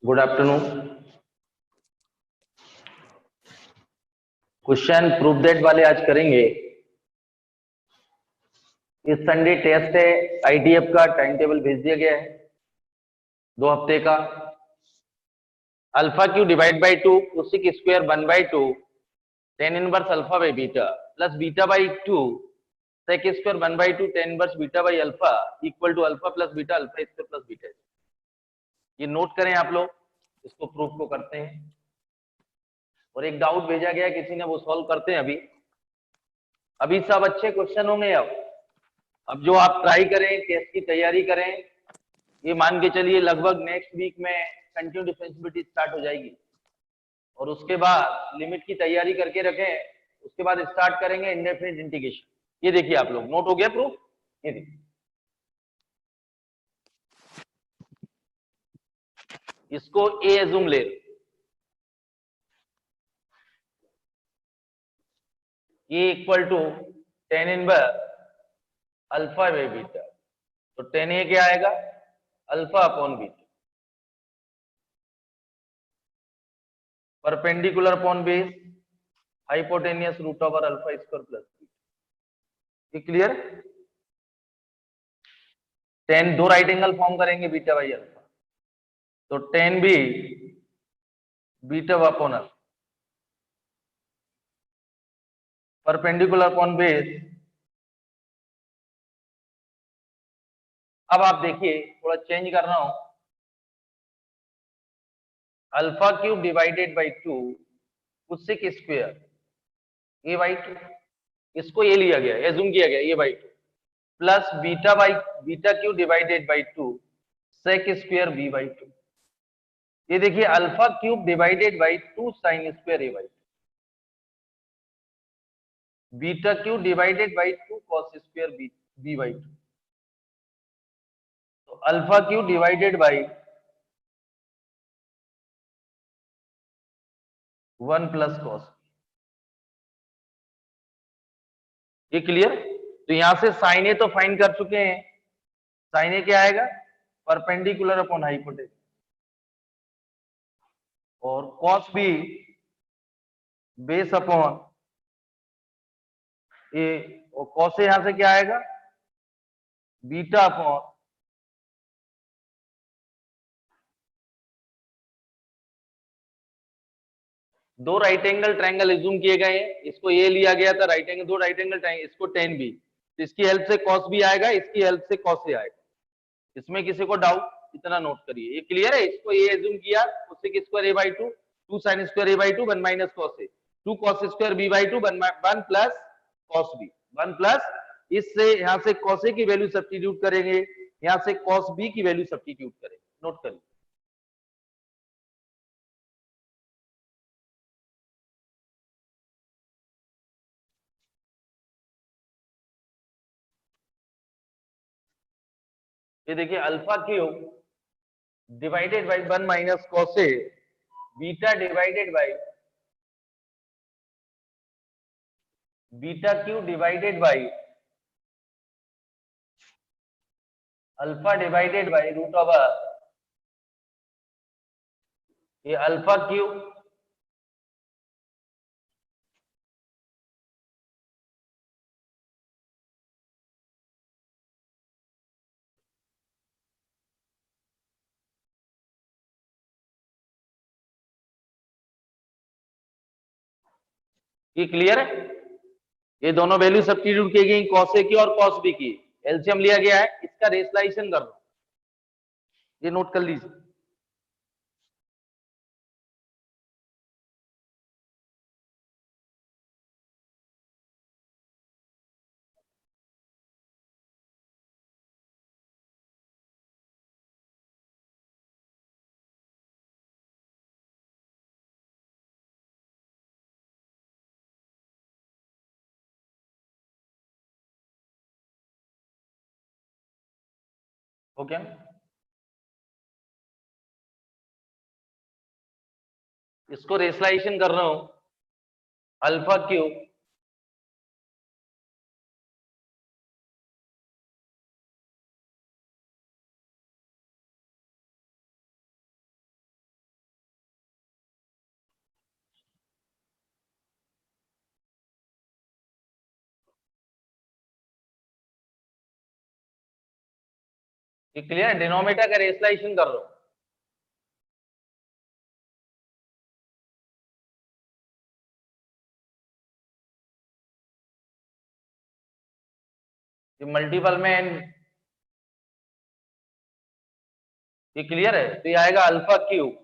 Good afternoon. Question proof that वाले आज करेंगे। इस संडे टेस्ट है, आईटीएफ का टाइम टेबल भेज दिया गया है 2 हफ्ते का। अल्फा क्यू डिवाइड बाई 2 उसी की square 1/2 tan inverse alpha by beta plus beta by 2 sec square 1/2 tan inverse beta by alpha equal to alpha plus beta alpha square plus beta. ये note करें आप लोग, इसको प्रूफ को करते हैं। और एक डाउट भेजा गया किसी ने, वो सॉल्व करते हैं अभी। अभी सब अच्छे क्वेश्चन होंगे। अब जो आप ट्राई करें, टेस्ट की तैयारी करें, ये मान के चलिए लगभग नेक्स्ट वीक में कंटिन्यू डिफरेंशियबिलिटी स्टार्ट हो जाएगी। और उसके बाद लिमिट की तैयारी करके रखें, उसके बाद स्टार्ट करेंगे इंडेफिनिट इंटीग्रेशन। ये देखिए आप लोग, नोट हो गया प्रूफ? ये देखिए, इसको ए एज्यूम ले लो। ये equal to tan inverse alpha by beta. तो tan ए क्या आएगा? Alpha upon beta perpendicular upon base hypotenuse root over alpha square plus beta. ये क्लियर? tan दो राइट एंगल फॉर्म करेंगे बीटा बाई अल्फा, तो tan भी beta upon alpha perpendicular upon base. अब आप देखिए, थोड़ा चेंज कर रहा हूं, अल्फा क्यूब डिवाइडेड बाई 2 उससे की स्क्वायर ए बाई 2, इसको ये लिया गया, एज्यूम किया गया A by 2 plus beta cube divided by 2 sec square B by 2। ये देखिए alpha cube divided by 2 sine square A by 2, beta cube divided by 2 cos square B by 2। तो alpha cube divided by 1 plus cos. ये clear? तो यहां से sign ए तो find कर चुके हैं। साइन ए क्या आएगा? Perpendicular upon hypotenuse. और कॉस बी बेस अपॉन ए, और कॉस ए यहां से क्या आएगा? बीटा अपॉन दो राइट एंगल ट्रायंगल एज्यूम किए गए हैं। इसको ये लिया गया था राइट एंगल, दो राइट एंगल ट्रायंगल, इसको tan बी, तो इसकी हेल्प से cos बी आएगा, इसकी हेल्प से cos ए आएगा। इसमें किसी को डाउट? इतना नोट करिए, ये क्लियर है? इसको ये एज्यूम किया उससे की square A by 2 2 sine square A by 2 1 minus cos A 2 cos square B by 2 1 plus cos B 1 plus, इससे यहां से cos ए की वैल्यू सब्स्टिट्यूट करेंगे, यहां से cos बी की वैल्यू सब्स्टिट्यूट करेंगे। नोट करिए, ये देखिए alpha cube divided by 1 minus cos A beta divided by beta cube divided by alpha divided by root over ये अल्फा क्यूब ये क्लियर है? ये दोनों वैल्यू सब्स्टिट्यूट की गई, cos ए की और cos बी की, एलसीएम लिया गया है, इसका रेशनलाइजेशन कर लो। ये नोट कर लीजिए, ओके? इसको रेशनलाइजेशन कर रहा हूं, अल्फा क्यूब ये क्लियर है? डिनोमिनेटर का रेशलाइजेशन कर लो। ये मल्टीपल में ये क्लियर है? तो ये आएगा अल्फा क्यूब।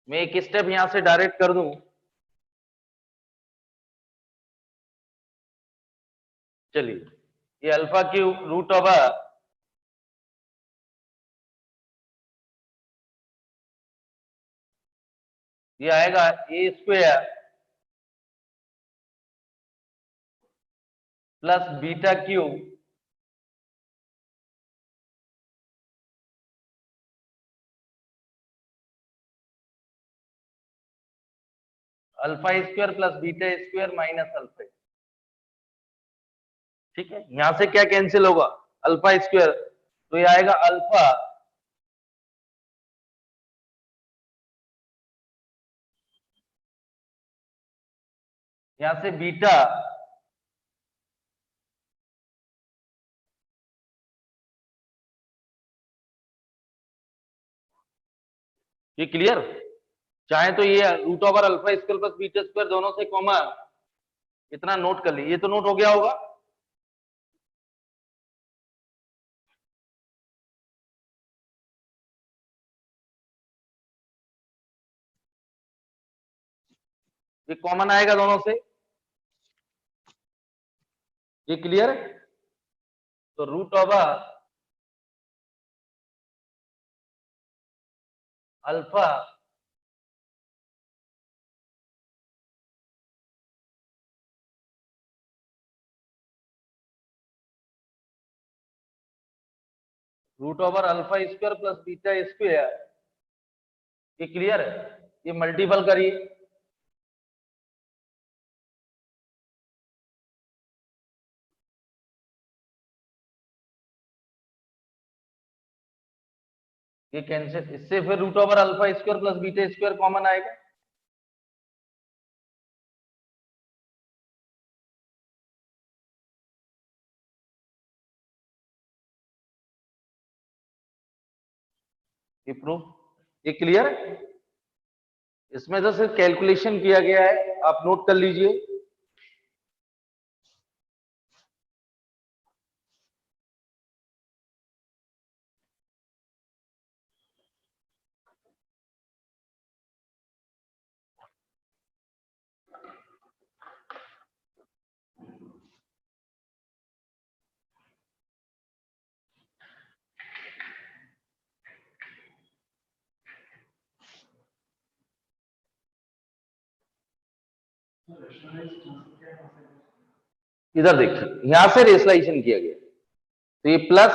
मैं एक स्टेप यहां से डायरेक्ट कर दूं। चलिए, ये अल्फा क्यूब रूट ओवर ये आएगा A square plus beta cube alpha square plus beta square minus alpha. ठीक है, यहां से क्या कैंसिल होगा? अल्फा स्क्वायर, तो ये आएगा अल्फा यहां से बीटा ये क्लियर? चाहे तो ये root over alpha square plus beta square दोनों से कॉमन इतना नोट कर ली। ये तो नोट हो गया होगा। ये कॉमन आएगा दोनों से। ये क्लियर है? तो root over alpha root over alpha square plus beta square. ये क्लियर है? ये मल्टीपल करिए। ये कैंसिल, इससे फिर root over alpha square plus beta square common आएगा। ये प्रूफ। ये क्लियर है? इसमें तो सिर्फ कैलकुलेशन किया गया है, आप नोट कर लीजिए। इधर देखिए, यहां से रेशलाइजेशन किया गया, तो ये प्लस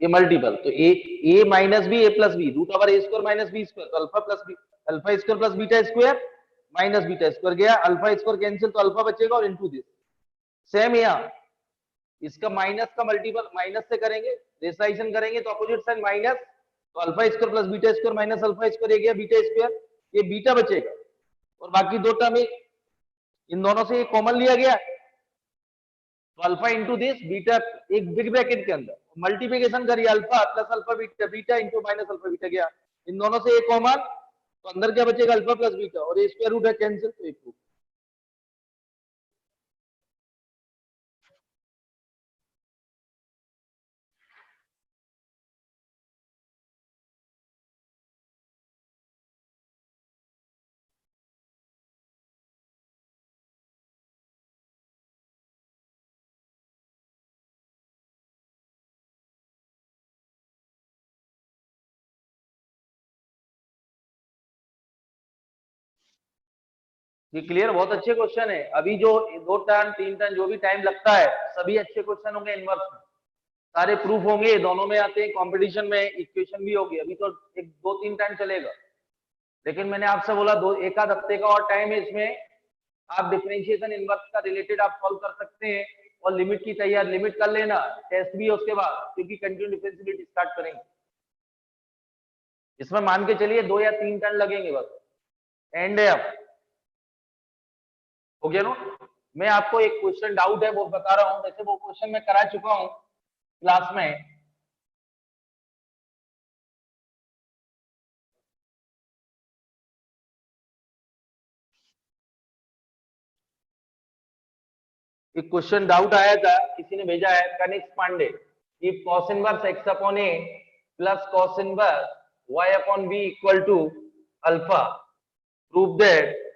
ये मल्टीपल, तो A minus B A plus B root over A square minus B square, तो alpha plus B alpha square plus beta square minus beta square गया, अल्फा स्क्वायर कैंसिल तो अल्फा बचेगा और इनटू दिस। सेम यहाँ इसका minus का multiple minus से करेंगे, रेशलाइजेशन करेंगे तो अपोजिट साइन माइनस, तो alpha square plus beta square minus alpha square, ये गया बीटा स्क्वायर, ये बीटा बचेगा और बाकी दो टर्म इन दोनों से ये कॉमन लिया गया, तो अल्फा इंटू दिस बीटा एक बिग ब्रैकेट के अंदर मल्टीप्लिकेशन करिए, alpha plus alpha beta beta into minus alpha beta गया, इन दोनों से एक कॉमन, तो अंदर क्या बचेगा? अल्फा प्लस बीटा और ये स्क्वायर रूट है कैंसिल, तो एक रूट। ये क्लियर? बहुत अच्छे क्वेश्चन है। अभी जो दो टर्न तीन टर्न जो भी टाइम लगता है सभी अच्छे क्वेश्चन होंगे, इनवर्स में सारे प्रूफ होंगे, दोनों में आते हैं, कंपटीशन में इक्वेशन भी होगी। अभी तो एक दो तीन टाइम चलेगा, लेकिन मैंने आपसे बोला दो एक आध हफ्ते का और टाइम है, इसमें आप डिफरेंशिएशन इनवर्स का रिलेटेड आप सॉल्व कर सकते हैं और लिमिट की तैयार लिमिट कर लेना, टेस्ट भी है उसके बाद, क्योंकि कंटिन्यू डिफरेंशिएबिलिटी स्टार्ट करेंगे। इसमें मान के चलिए 2 या 3 टर्न लगेंगे बस, एंड है अब। हो गया ना? मैं आपको एक क्वेश्चन डाउट है वो बता रहा हूं, वैसे वो क्वेश्चन मैं करा चुका हूं क्लास में। एक क्वेश्चन डाउट आया था, किसी ने भेजा है, Kanishk Pandey, if cos inverse x upon a plus cos inverse y upon b equal to alpha, prove that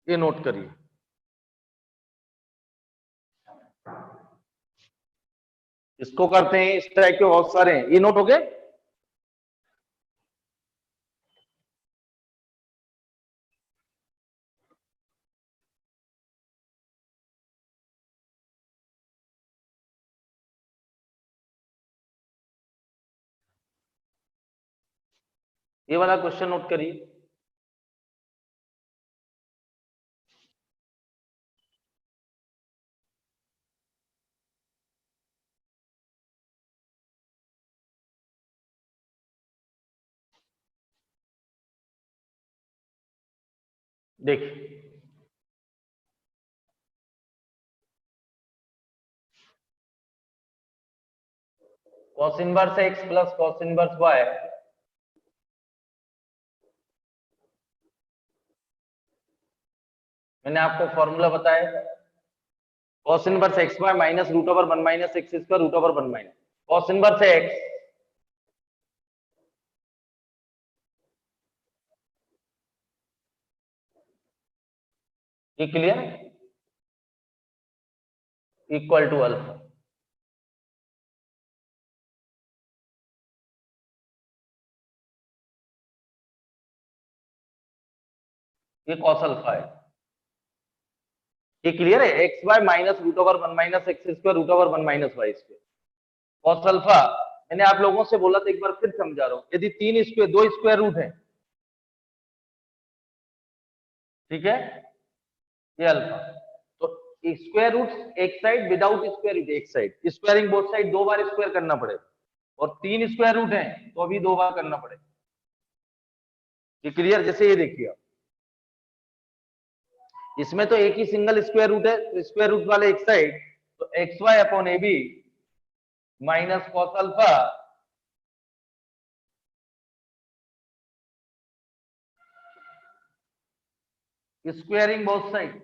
ये नोट करिए, इसको करते हैं, इस टाइप के बहुत सारे हैं, ये नोट हो गए। ये वाला क्वेश्चन नोट करिए। देखिए, cos inverse x plus cos inverse y, मैंने आपको फॉर्मूला बताया, cos inverse x y minus root over 1 minus x square root over 1 minus cos inverse x, ये क्लियर है, इक्वल टू अल्फा, ये cos अल्फा है, ये क्लियर है, x y minus root over 1 minus x square root over 1 minus Y square, cos alpha. मैंने आप लोगों से बोला था, एक बार फिर समझा रहा हूं, यदि तीन स्क्वायर, दो स्क्वायर रूट है, ठीक है, ये अल्फा, तो स्क्वायर रूट एक साइड, विदाउट स्क्वायर रूट एक साइड, स्क्वायरिंग बोथ साइड दो बार स्क्वायर करना पड़ेगा, और तीन स्क्वायर रूट है तो अभी दो बार करना पड़ेगा, ये क्लियर। जैसे ये देखिए आप, इसमें तो एक ही सिंगल स्क्वायर रूट है, तो स्क्वायर रूट वाले एक साइड, तो x y upon A B minus cos alpha squaring both side,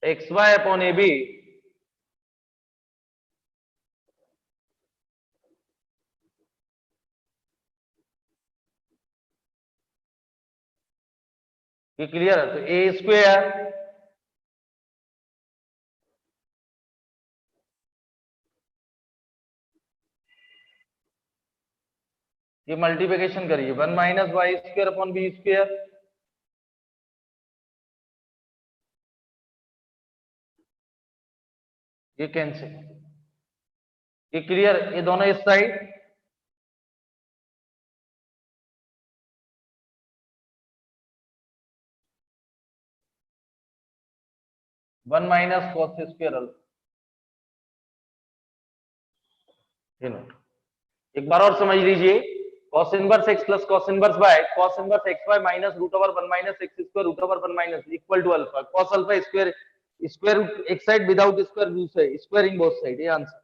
x y upon A B ये क्लियर है, तो ए स्क्वायर ये मल्टीप्लिकेशन करिए, 1 minus Y square upon B square, ये कैंसिल, ये क्लियर, ये दोनों इस side, one minus cos square alpha, ये नोट, एक बार और समझ लीजिए, cos inverse x plus cos inverse y, cos inverse xy minus root over 1 minus x square root over 1 minus equal to alpha, cos alpha square, square root एक side without square दूसरे, squaring both side, ये answer.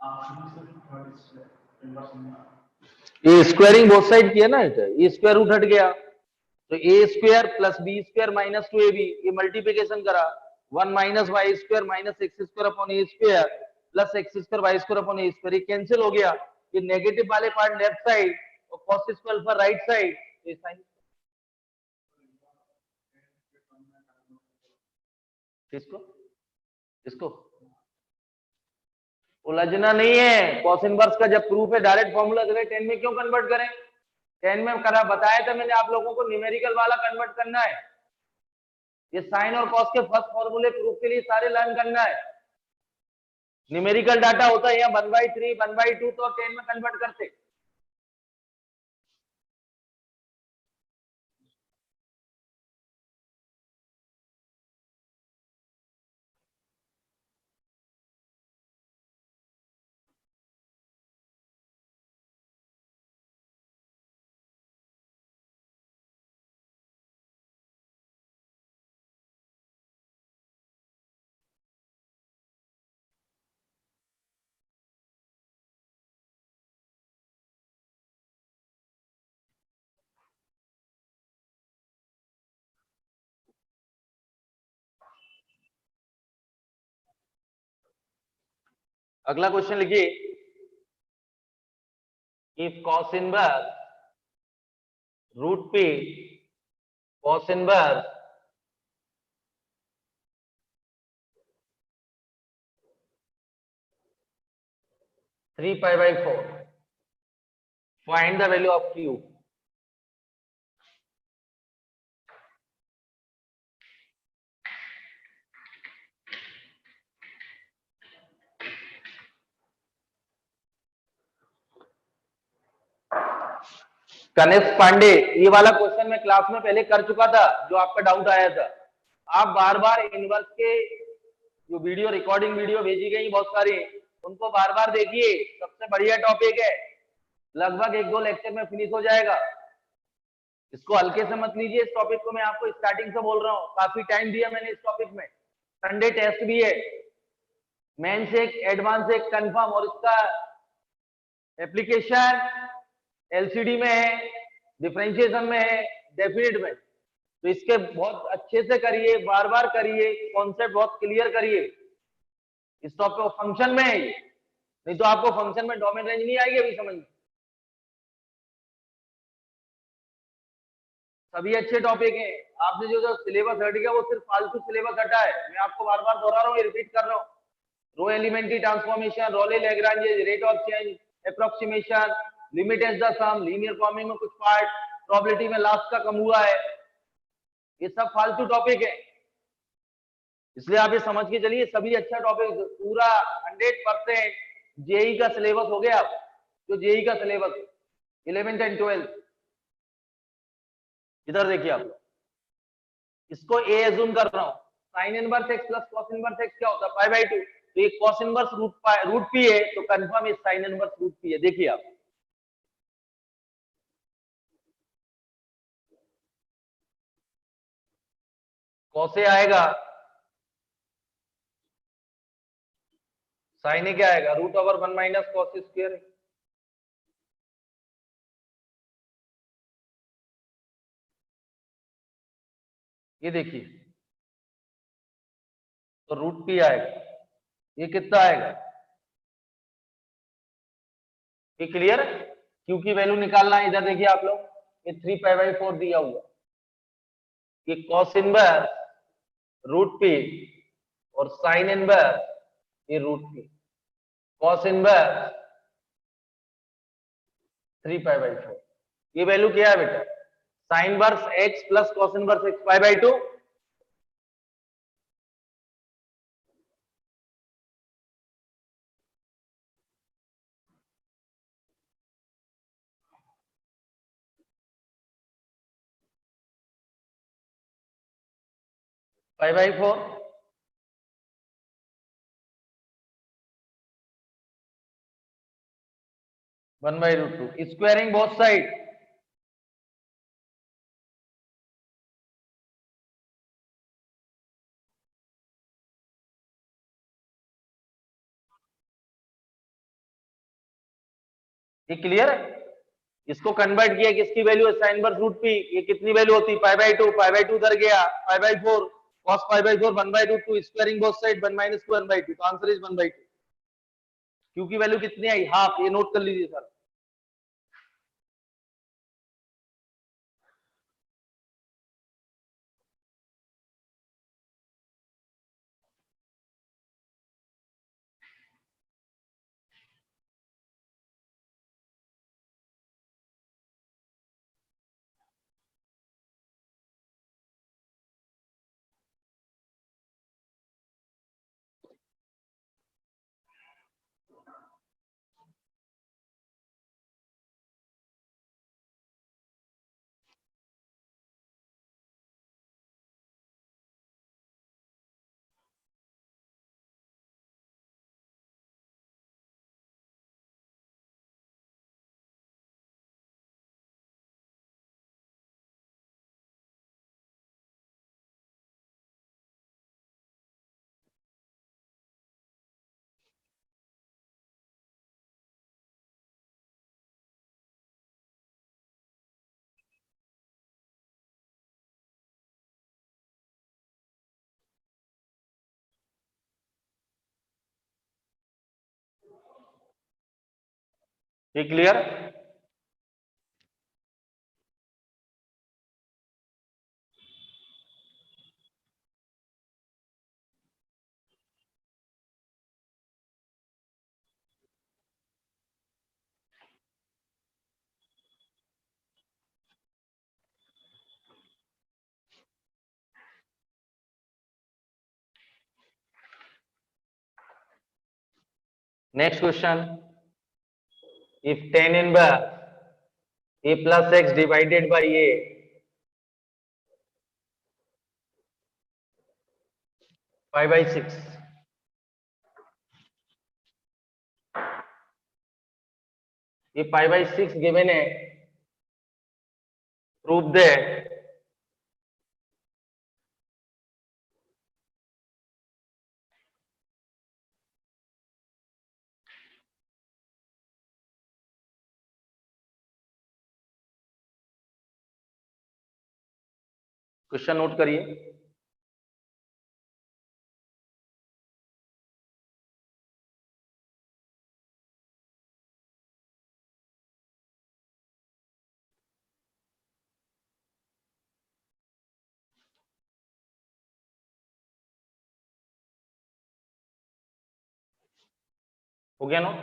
आप शुरू से third inverse ये squaring both side किया ना, ये स्क्वायर रूट हट गया, तो A square plus B square minus 2ab, ये मल्टीप्लिकेशन करा, 1 minus Y square minus x square upon A square plus x square Y square upon A square, ये कैंसिल हो गया, ये नेगेटिव वाले पार्ट लेफ्ट साइड और cos square alpha right side, ये sign किसको इसको उलझना नहीं है। कॉस इनवर्स का जब प्रूफ है डायरेक्ट फॉर्मूला देवे, 10 में क्यों कन्वर्ट करें? 10 में करा बताया था मैंने आप लोगों को, न्यूमेरिकल वाला कन्वर्ट करना है। ये साइन और कॉस के फर्स्ट फॉर्मूले प्रूफ के लिए सारे लर्न करना है। न्यूमेरिकल डाटा होता है यहाँ 1/3 1/2, तो 10 में कन्वर्ट करते। अगला क्वेश्चन लिखिए, if cos inverse root p cos inverse 3π/4, find the value of q। Kanishk Pandey, ये वाला क्वेश्चन मैं क्लास में पहले कर चुका था, जो आपका डाउट आया था। आप बार बार इनवर्स के जो वीडियो रिकॉर्डिंग वीडियो भेजी गई बहुत सारी, उनको बार बार देखिए, सबसे बढ़िया टॉपिक है, लगभग 1-2 लेक्चर में फिनिश हो जाएगा। इसको हल्के से मत लीजिए, इस टॉपिक को मैं आपको स्टार्टिंग से बोल रहा हूँ, काफी टाइम दिया मैंने इस टॉपिक में। संडे टेस्ट भी है, मेन से एक एडवांस एक कंफर्म, और इसका एप्लीकेशन एलसीडी में है, डिफरेंशिएशन में है, डेफिनेट में। तो इसके बहुत अच्छे से करिए, बार बार करिए, कॉन्सेप्ट बहुत क्लियर करिए। इस टॉपिक फंक्शन में है, नहीं तो आपको फंक्शन में डोमेन रेंज नहीं आएगी अभी समझ में। सभी अच्छे टॉपिक हैं, आपने जो जो सिलेबस हट गया वो सिर्फ फालतू सिलेबस हटा है, मैं आपको बार बार दोहरा रहा हूँ, रिपीट कर रहा हूँ। Row elementary transformation, Rolle Lagrange, rate of change, approximation, limit as the sum, linear forming में कुछ पार्ट, प्रोबेबिलिटी में लास्ट का कम हुआ है, ये सब फालतू टॉपिक है। इसलिए आप ये समझ के चलिए, सभी अच्छा टॉपिक, पूरा 100% जेई का सिलेबस हो गया। जो जेई का सिलेबस 11th एंड 12th, इधर देखिए आप लोग, इसको ए एज्यूम कर रहा हूं, sign inverse X plus cos inverse x क्या होता है, π/2, तो ये कॉस इनवर्स रूट पी है, तो कंफर्म ये साइन इनवर्स रूट पी है। देखिए आप, कॉसे आएगा, साइन क्या आएगा, √1 माइनस कॉस स्क्वायर। ये देखिए, तो रूट पी आएगा, ये कितना आएगा, ये क्लियर है। क्यू की वैल्यू निकालना है, इधर देखिए आप लोग, ये 3π/4 दिया हुआ, ये कॉस इनवर्स रूट पी और साइन इनवर्स ये रूट पी, कॉस इनवर्स 3π/4, ये वैल्यू क्या है बेटा, sine inverse X plus cos inverse X π/2, π/4, one by √2, squaring both side, ये क्लियर है। इसको कन्वर्ट किया, किसकी वैल्यू है साइन इनवर्स रूट पी, ये कितनी वैल्यू होती पाई बाई टू उधर गया pi by four, cos pi by four 1/2 two squaring both side 1 minus 2 1/2, तो आंसर इज 1/2। क्यू की वैल्यू कितनी आई हाफ, ये नोट कर लीजिए सर। ये clear? Next question, if tan inverse a plus x divided by a 5/6, ये 5/6 गिवन है, प्रूव दैट क्वेश्चन नोट करिए। हो गया नोट?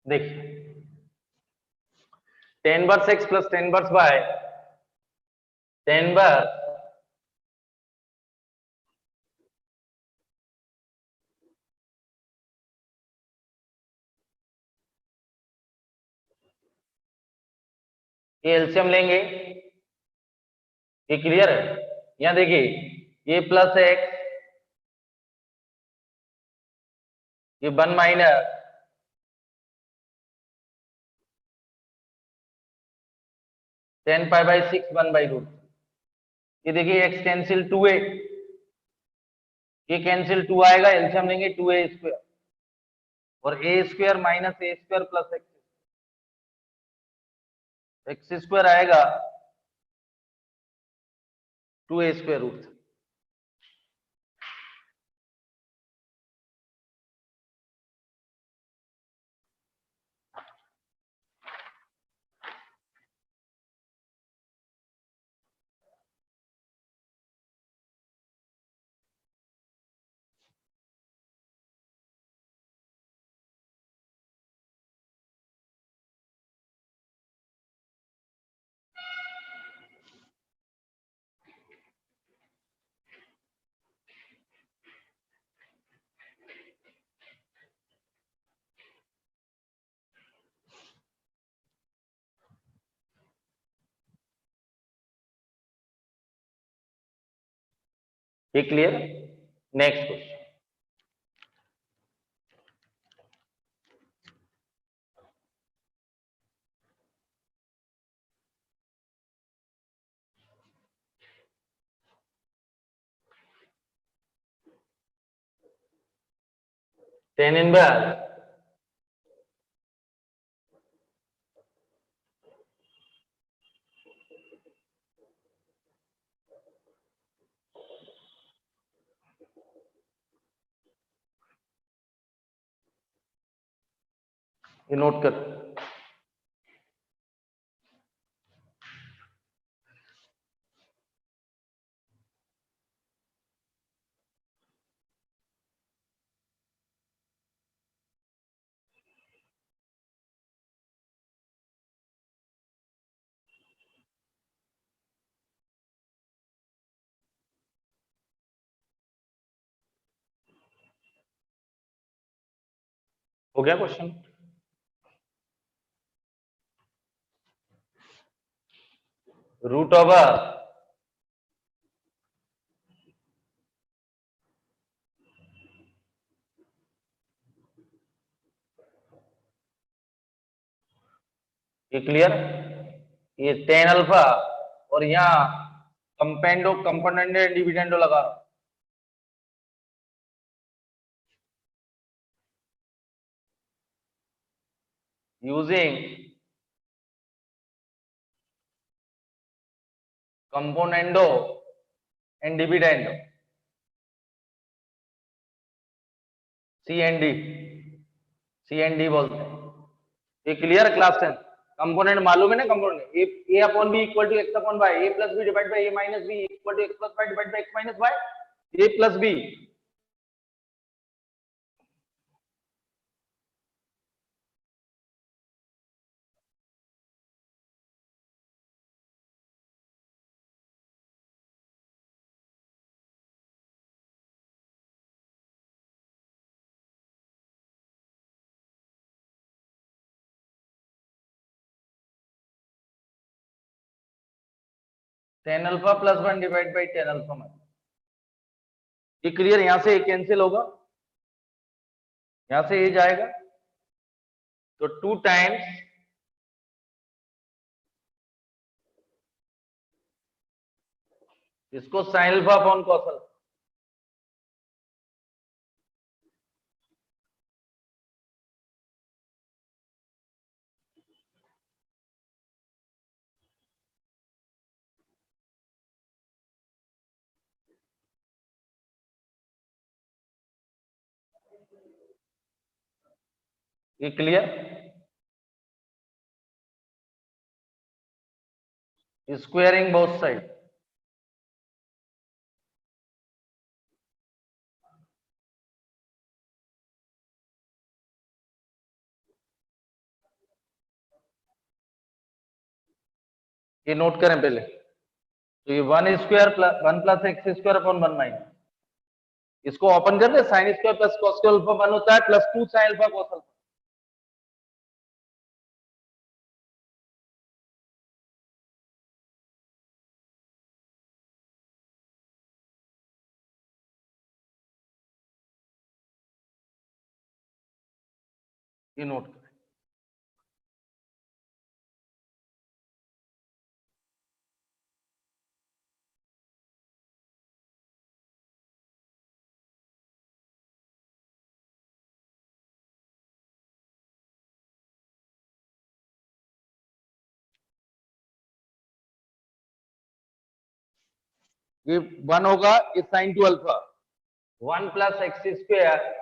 देखिए tan inverse x plus tan inverse y, tan inverse ये एलसीएम लेंगे, ये क्लियर है? यहां देखिए ये प्लस x, ये 1 माइनस tan π/6 1/√, ये देखिए x कैंसिल 2a, ये कैंसिल 2 आएगा, एलसीएम लेंगे 2a स्क्वायर और a square minus a square plus x square आएगा 2a स्क्वायर रूट। ये clear? Next question, tan inverse ये नोट कर। हो गया क्वेश्चन? रूट ओवर ये क्लियर? ये टेन अल्फा और यहाँ कंपेंडो कंपोनेंडो डिविडेंडो लगा रहा हूं। Using componendo and dividendo, C N D बोलते हैं। ये क्लियर? क्लास 10 कंपोनेंट मालूम है ना? Component A upon B equal to x upon y, A plus B divide by A minus B equal to x plus y divide by x minus y, A plus B. Tan alpha plus one divide by tan alpha minus. ये clear? यहां से cancel होगा, यहां से ये जाएगा तो 2 times इसको sine alpha upon cos alpha. ये क्लियर? Squaring both side. ये नोट करें पहले, तो ये 1 square plus 1 plus x square upon 1 minus, इसको ओपन कर दे, sine square plus cos square alpha 1 होता है plus 2 sine alpha cos alpha. ये नोट करें। ये 1 होगा, ये sine 2 alpha, 1 plus x square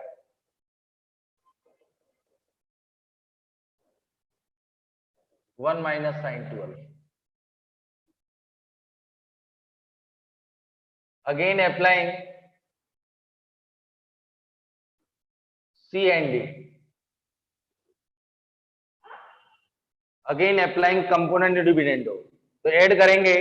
1 minus sine 2 alpha. Again applying C and D. Again applying component dividendo. तो ऐड करेंगे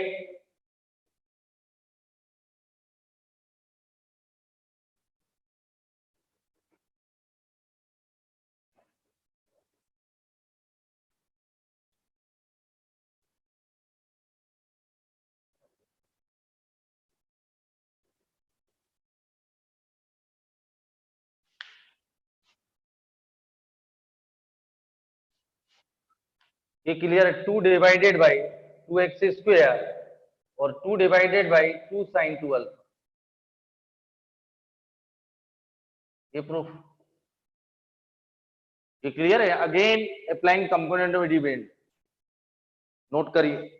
ये क्लियर है? 2 डिवाइडेड बाई 2x स्क्वायर और 2 डिवाइडेड बाई 2 साइन 2 अल्फा। ये प्रूफ। ये क्लियर है? Again applying component of dividend, note करिए।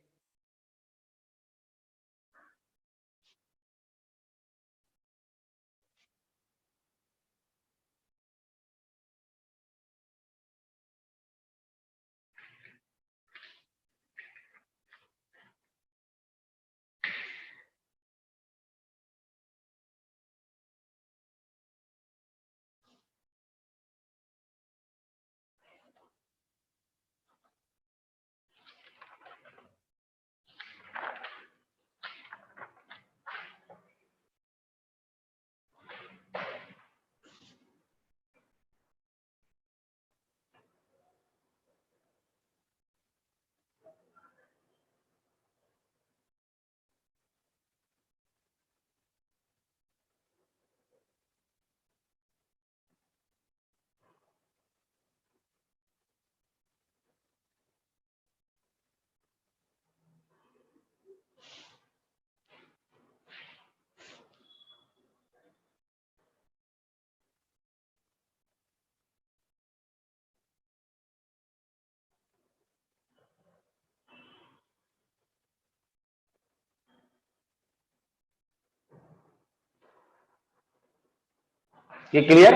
ये क्लियर?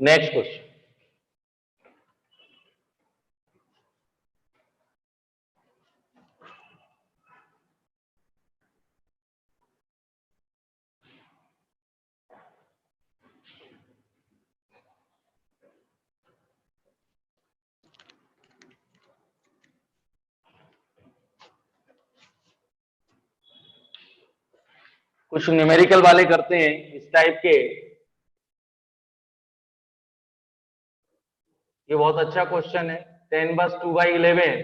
Next question. कुछ न्यूमेरिकल वाले करते हैं इस टाइप के। ये बहुत अच्छा क्वेश्चन है। 10/2/11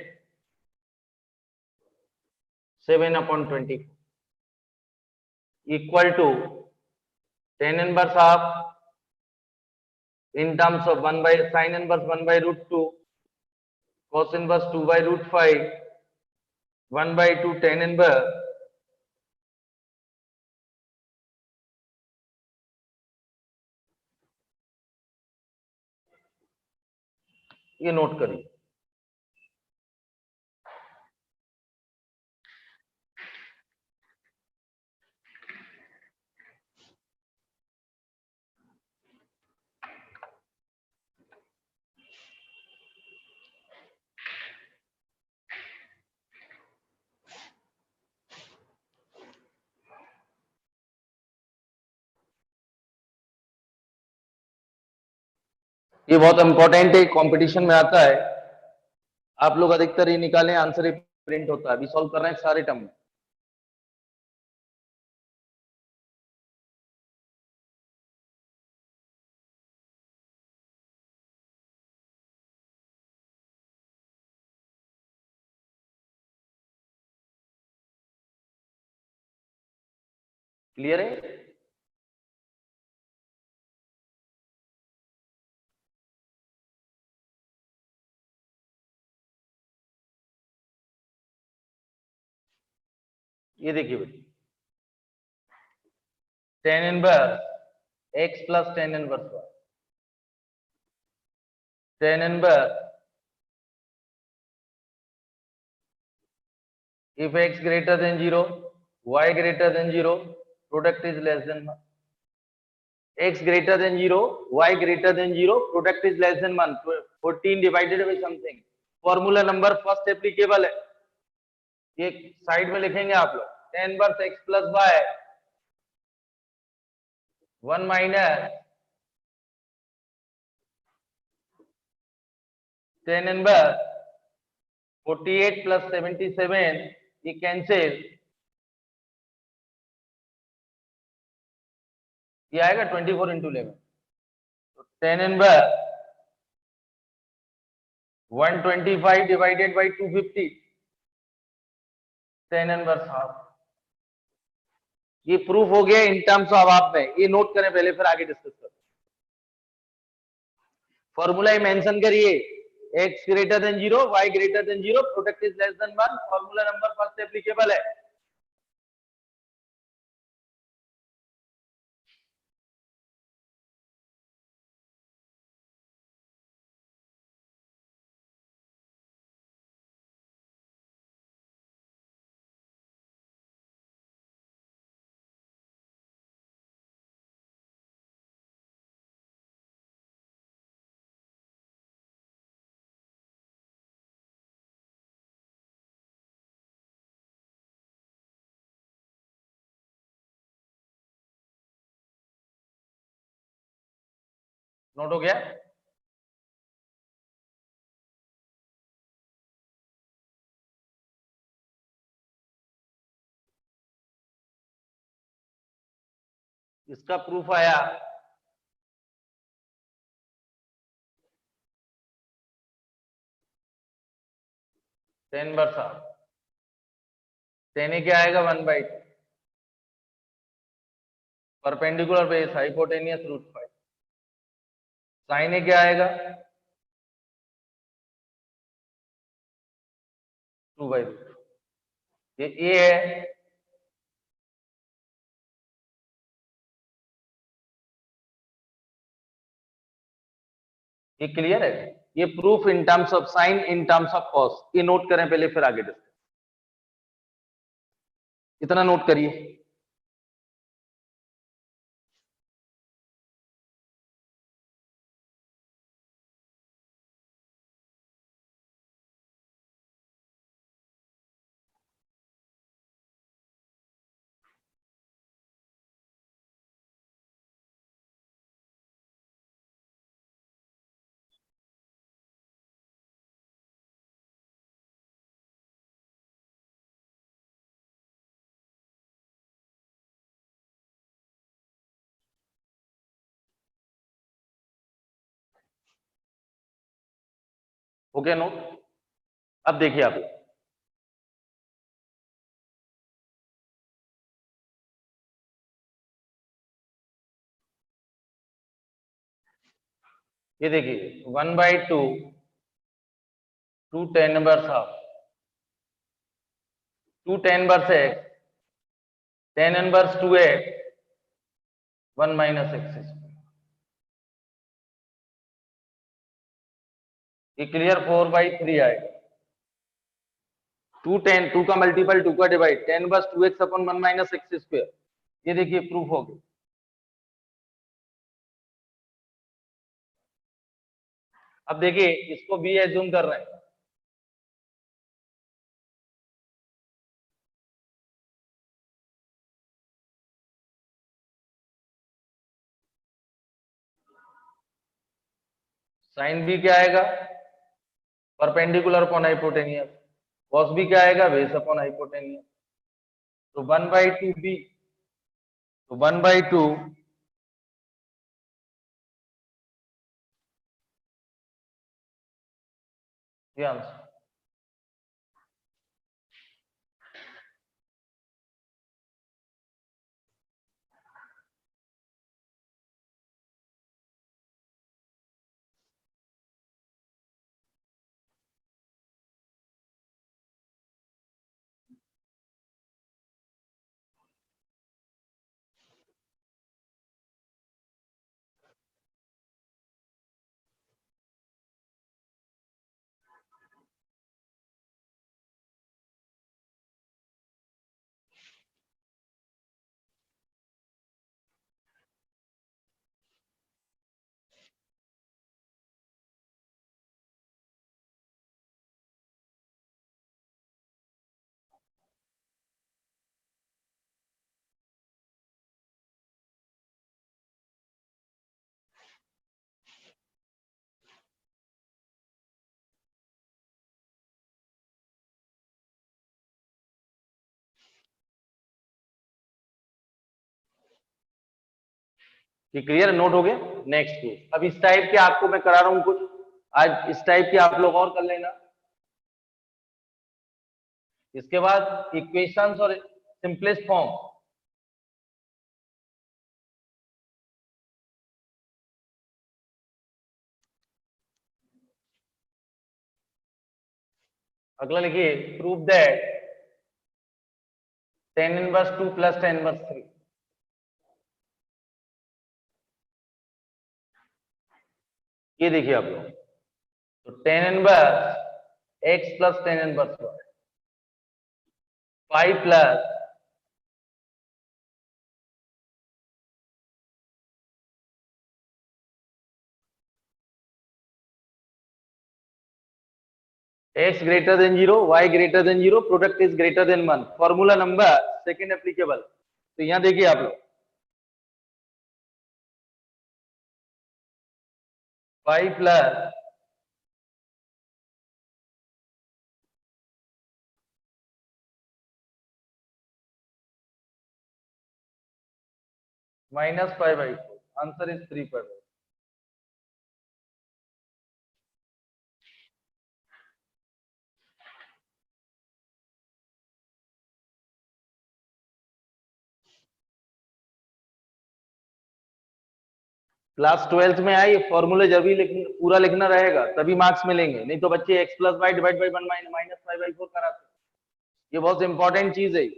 7/20 equal to 10 inverse half in terms of 1 by sin inverse 1/√2 cos inverse 2/√5 1/2 tan inverse ये नोट करिए। ये बहुत इंपॉर्टेंट है, कंपटीशन में आता है। आप लोग अधिकतर ये निकालें, आंसर ही प्रिंट होता है। अभी सॉल्व कर रहे हैं सारे टर्म। क्लियर है? ये देखिए बेटी, tan inverse x plus tan inverse y, tan inverse if x greater than 0 y greater than 0 product is less than 1, x greater than 0 y greater than 0 product is less than 1, 14 divided by something। Formula number first applicable है, ये side में लिखेंगे आप लोग। tan inverse x plus y 1 minus tan inverse 48 plus 77, ये cancel, ये आएगा 24 into 11। तो tan inverse 125 divided by 250, tan inverse half। ये प्रूफ हो गया इन टर्म्स ऑफ हाफ में। ये नोट करें पहले, फिर आगे डिस्कस करें। फॉर्मूला ही मेंशन करिए, x greater than 0 y greater than 0 product is less than 1। Formula number first applicable है। नोट हो गया? इसका प्रूफ आया tan inverse half, tan A क्या आएगा 1/2 परपेंडिकुलर बेस हाइपोटेनियस √5, sin ए क्या आएगा 2/2। ये ए है, ये क्लियर है? ये proof in terms of sine, in terms of cos. ये नोट करें पहले, फिर आगे डिस्कस। इतना नोट करिए। Okay note. अब देखिए आप, ये देखिए 1/2 two 10 inverse half two 10 inverse x 10 inverse 2x 1 minus x, ये क्लियर 4/3 आएगा। 2 का मल्टीपल 2 का डिवाइड 10 बस 2x अपन 1 माइनस एक्स स्क्वायर, ये देखिए प्रूफ हो गया। अब देखिए इसको भी एज्यूम कर रहे हैं, साइन बी क्या आएगा, perpendicular upon hypotenuse, cos B क्या आएगा, बेस अपॉन हाइपोटेनियस। तो 1/2 बी, तो 1/2 ये आंसर। ये क्लियर नोट हो गया। नेक्स्ट प्रूफ, अब इस टाइप के आपको मैं करा रहा हूं कुछ, आज इस टाइप के आप लोग और कर लेना। इसके बाद इक्वेशंस और सिंपलेस्ट फॉर्म, अगला लिखिए, prove that tan inverse 2 plus tan inverse 3। ये देखिए आप लोग, तो tan inverse x plus tan inverse y 5 plus x greater than 0 y greater than 0 product is greater than 1, formula number second applicable. तो यहां देखिए आप लोग 5 plus -5/4, answer is 3/4। Class 12th में आई फॉर्मूले जब भी पूरा लिखना रहेगा तभी मार्क्स मिलेंगे, नहीं तो बच्चे x plus y divide by 1 minus 5/4 कराते हैं। ये बहुत इंपॉर्टेंट चीज है।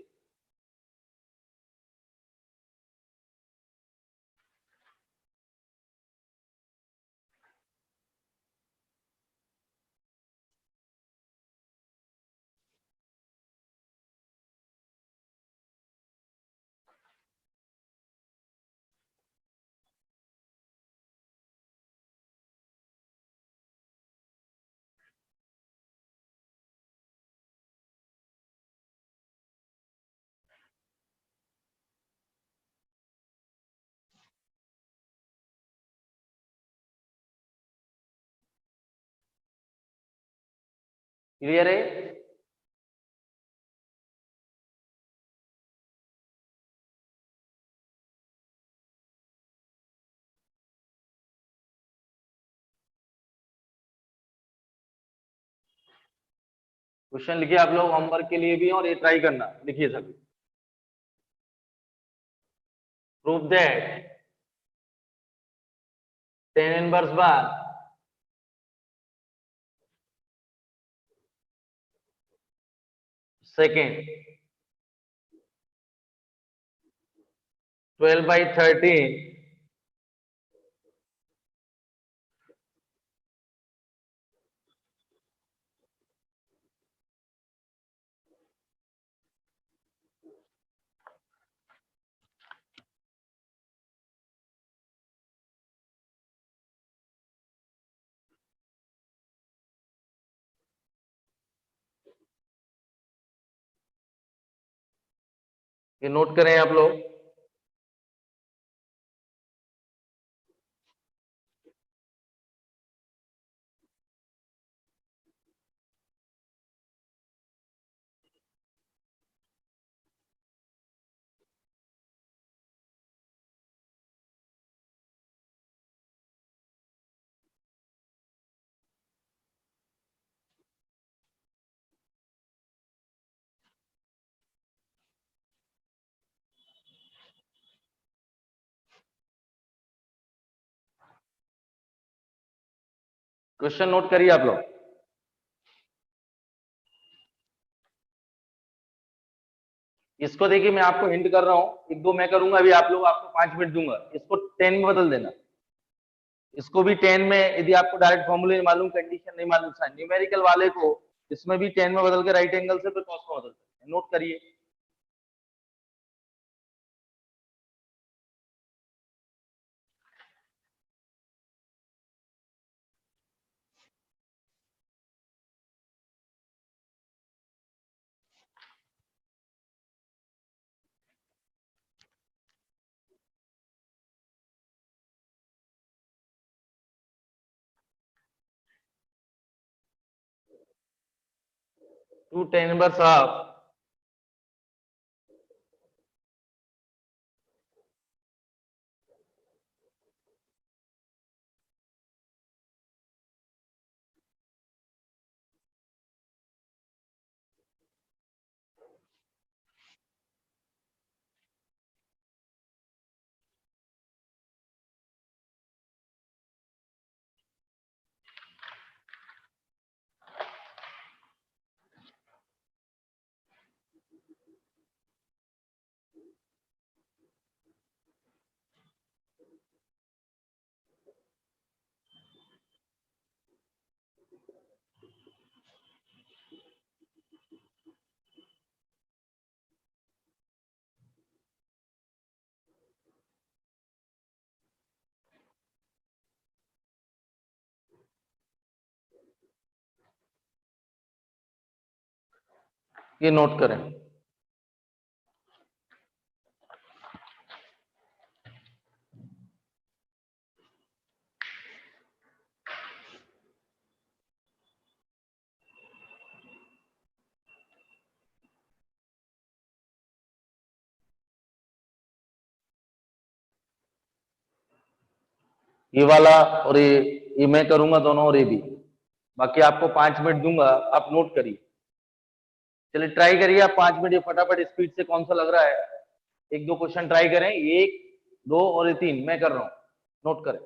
क्लियर है। क्वेश्चन लिखिए आप लोग होमवर्क के लिए भी और ये ट्राई करना, लिखिए सभी। Prove that tan inverse bar second 12/13 ये नोट करें आप लोग। क्वेश्चन नोट करिए आप लोग। इसको देखिए मैं आपको हिंट कर रहा हूं, एक दो मैं करूंगा अभी, आप लोग आपको 5 मिनट दूंगा, इसको 10 में बदल देना। इसको भी 10 में, यदि आपको डायरेक्ट फॉर्मूले मालूम, कंडीशन नहीं मालूम, साइन न्यूमेरिकल वाले को इसमें भी 10 में बदल के राइट एंगल से फिर कॉस में बदल सकते हैं। नोट करिए। टू tan इनवर्स ऑफ ये नोट करें। ये वाला और ये मैं करूंगा दोनों, और ये भी। बाकी आपको 5 मिनट दूंगा, आप नोट करिए। चलिए ट्राई करिए आप 5 मिनट, ये फटाफट स्पीड से कौन सा लग रहा है। एक दो क्वेश्चन ट्राई करें, एक दो और ये तीन मैं कर रहा हूं, नोट करें।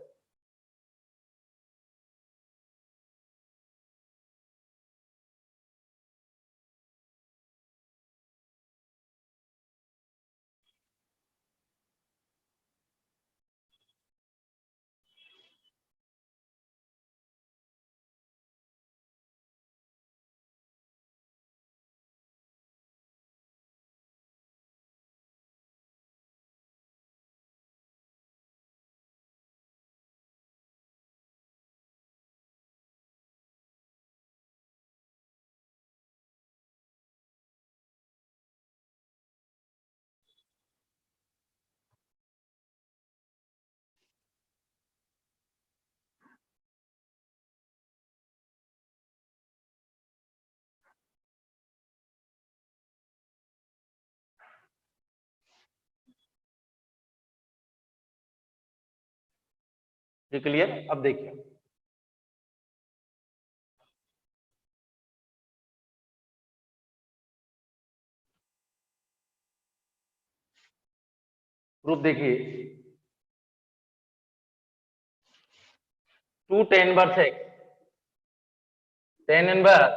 ये क्लियर? अब देखिए प्रूफ देखिए, 2 tan inverse x, tan inverse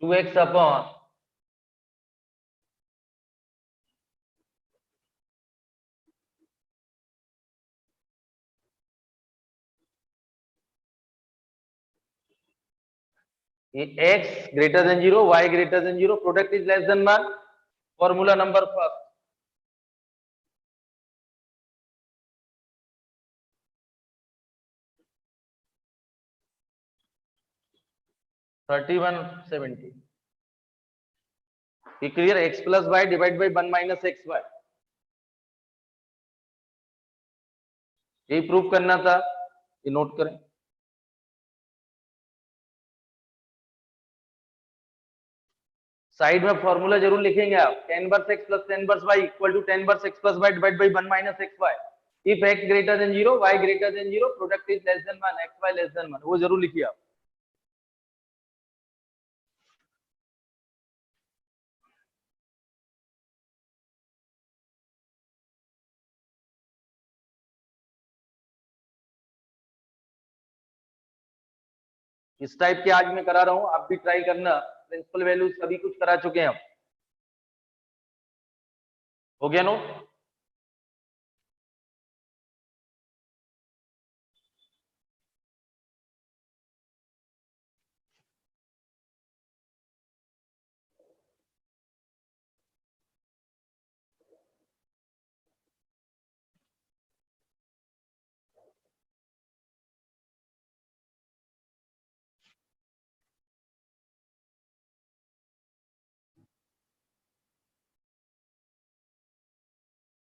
2x upon ये x greater than 0, y greater than 0, product is less than 1, formula number first. 3170, ये clear, x plus y divide by 1 minus x y, यही proof करना था, ये note करें। Side में formula जरूर लिखेंगे आप, tan inverse x plus tan inverse y equal to tan inverse x plus y divide by 1 minus x y. If x greater than 0, y greater than 0, product is less than 1, x y less than 1, वो जरूर लिखिए आप। इस type के आज मैं करा रहा हूं, आप भी ट्राई करना। प्रिंसिपल वैल्यूज सभी कुछ करा चुके हैं हम, हो गया नो?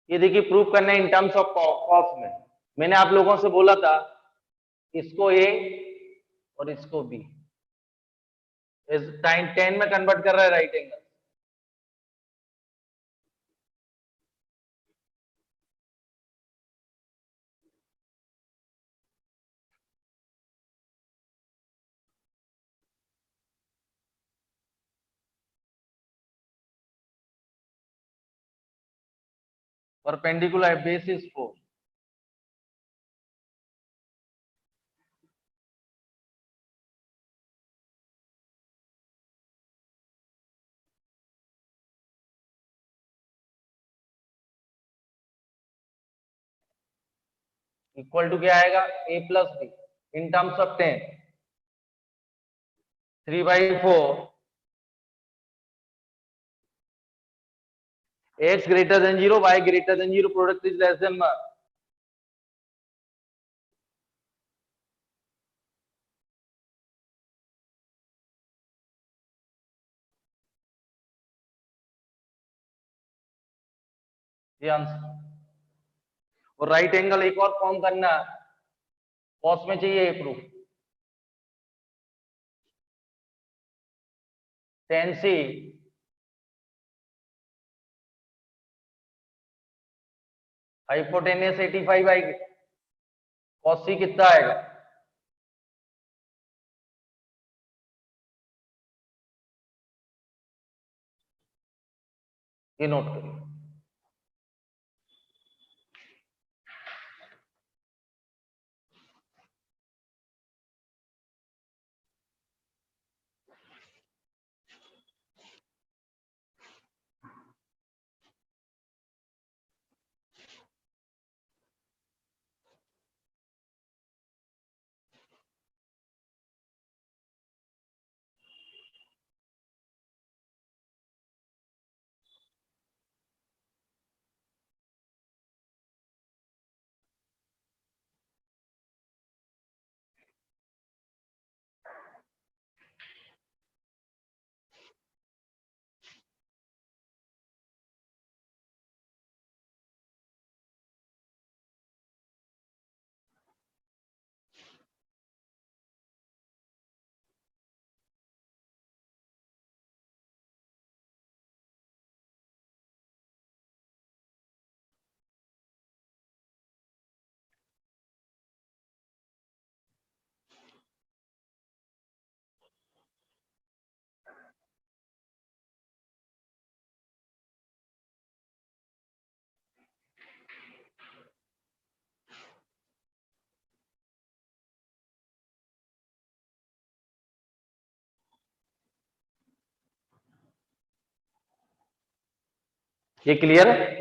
ये देखिए, प्रूफ करना है इन टर्म्स ऑफ कॉस में। मैंने आप लोगों से बोला था इसको ए और इसको बी, इस टाइम 10 में कन्वर्ट कर रहा है right angle. Perpendicular base is 4, equal to क्या आएगा, A plus B in terms of 10, 3/4, x greater than 0, y greater than 0, product is less than 1। ये आंसर। और राइट एंगल एक और फॉर्म करना, कॉस में चाहिए ये प्रूफ, tan c हाइपोटेनियस 85 आएगी, cos c कितना आएगा, ये नोट करिए। ये क्लियर है?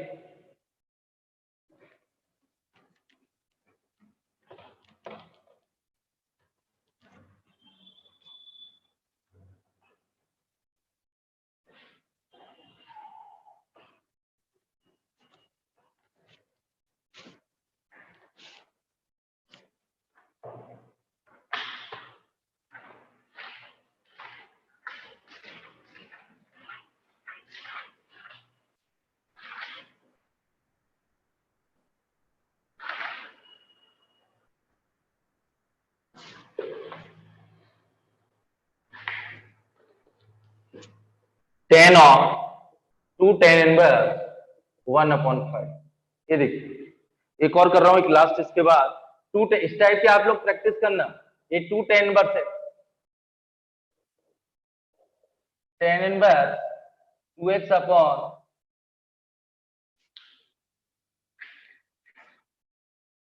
Ten of 2 tan 1/1/5। ये देखिए एक और कर रहा हूं, एक लास्ट इसके बाद इस टाइप के आप लोग प्रैक्टिस करना। ये 2 tan 1 है, tan 1 2x अपॉन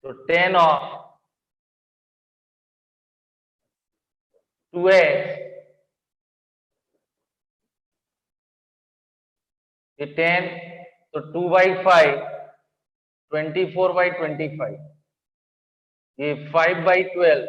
तो tan ऑफ 2x, ये 10 तो 2/5 24/25, ये 5/12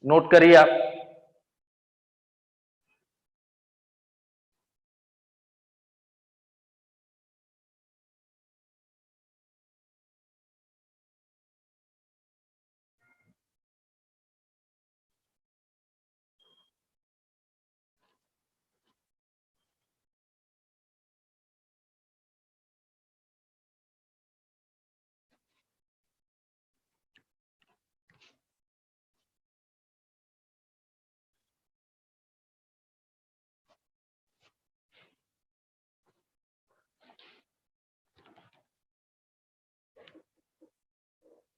नोट करिए आप।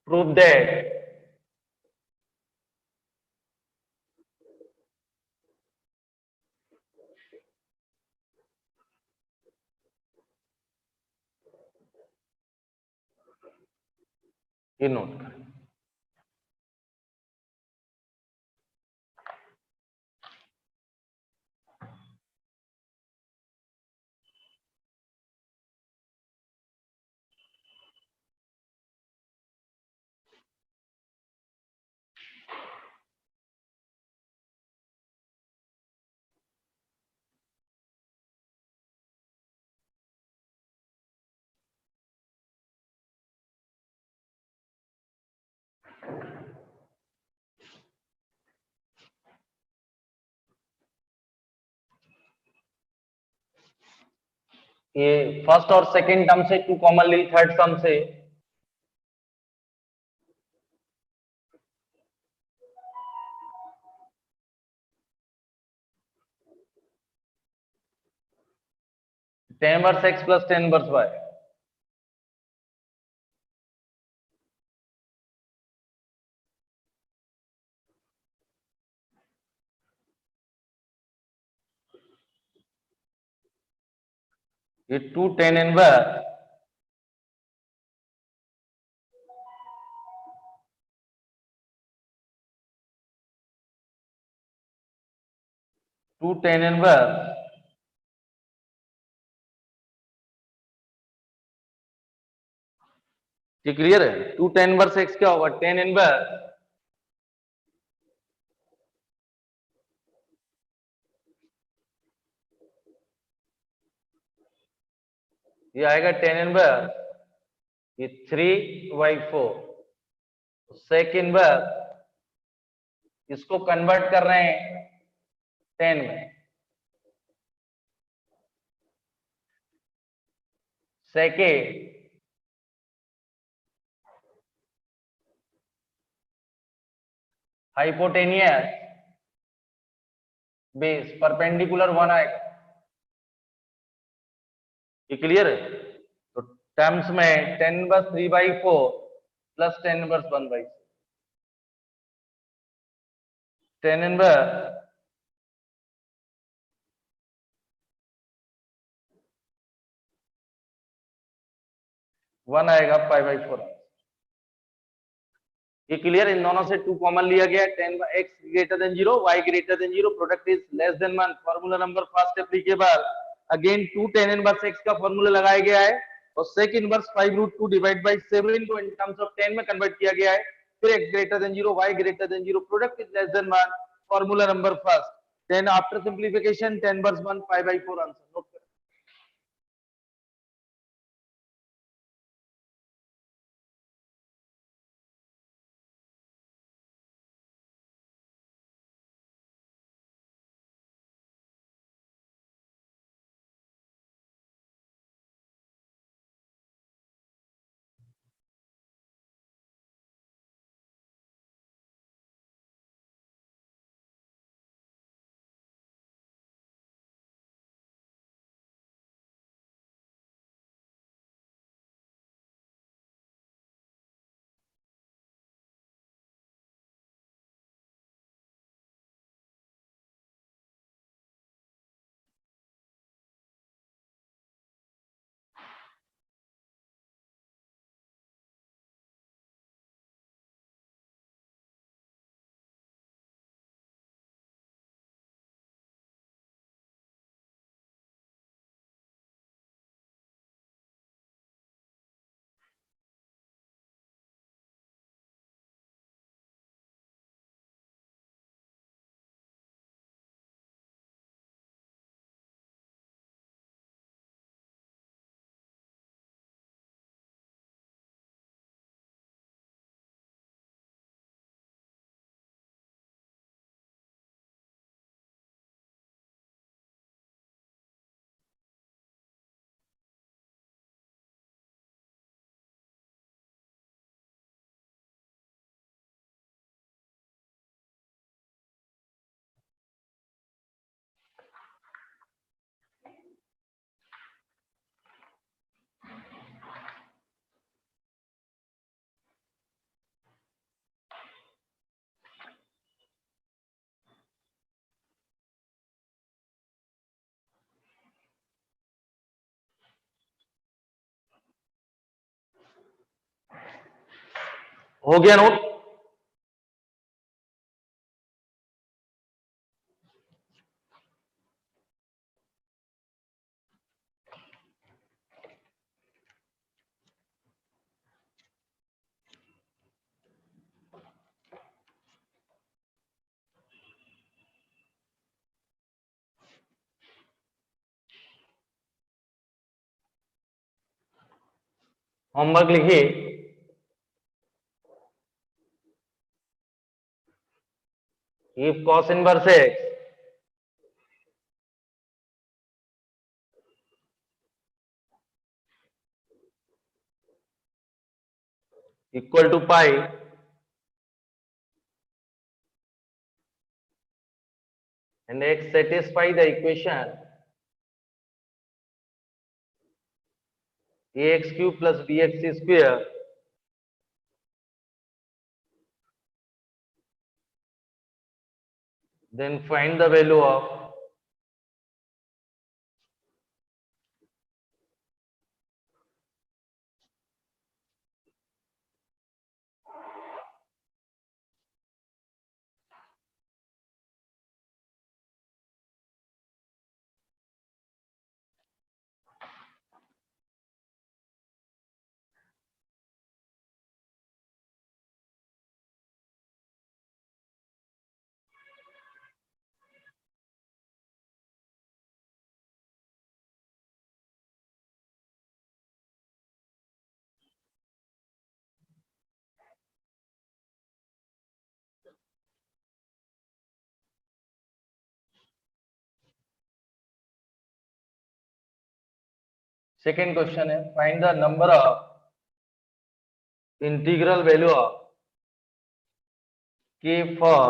प्रूव दैट ये नोट करें। ये फर्स्ट और सेकंड टर्म से 2 कॉमन ली, थर्ड टर्म से tan 1x plus tan 1y। ये 2 tan 1 2 tan 1 ये क्लियर है? 2 tan 1x क्या होगा? tan 1 ये आएगा tan 1 ये 3/4 सेकंड इसको कन्वर्ट कर रहे हैं 10 में, सेकेंड हाइपोटेनियस बेस परपेंडिकुलर 1 आएगा। ये क्लियर है? तो टर्म्स में tan 1 3/4 प्लस tan 1 1/6, tan 1 1 आएगा पाई बाई 4 आंसर। ये क्लियर, इन दोनों से 2 कॉमन लिया गया है, 10 x greater than 0, y greater than 0, product is less than 1, formula number first applicable, again 2 tan inverse x का फार्मूला लगाया गया है और sec इनवर्स 5√2 डिवाइड बाय 7 को इन टर्म्स ऑफ 10 में कन्वर्ट किया गया है, फिर x greater than 0, y greater than 0, product is less than 1, formula number first, then after simplification 10 inverse 1 pi by 4 answer. Note करें। हो गया नोट? होमवर्क लिखिए, if cos inverse x equal to pi and x satisfy the equation ax cube plus bx square, then find the value of second question है find the number of integral value of k for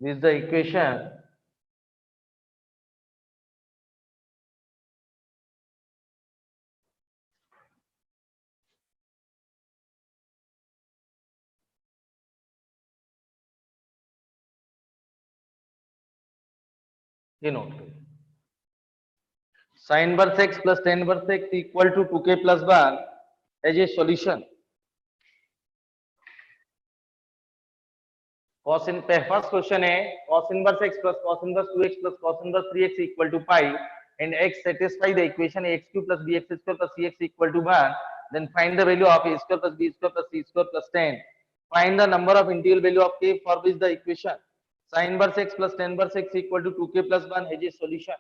with the equation ये note करिए। sin inverse x plus tan inverse x equal to 2k plus 1 as a solution. Cos in first question है cos inverse x plus cos inverse 2x plus cos inverse 3x equal to pi and x satisfy the equation ax cube plus bx square plus cx equal to 1. Then find the value of a square plus b square plus c square plus tan. Find the number of integral value of k for which the equation sin inverse x plus tan inverse x equal to 2k plus 1 has a solution.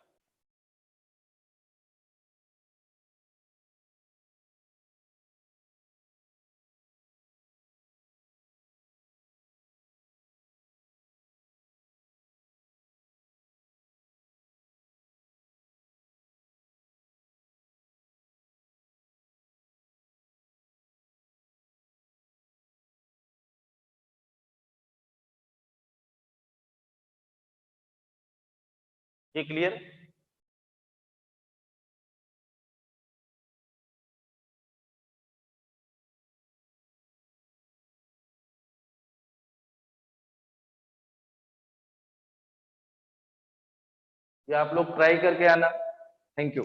ये clear? ये आप लोग try करके आना. Thank you.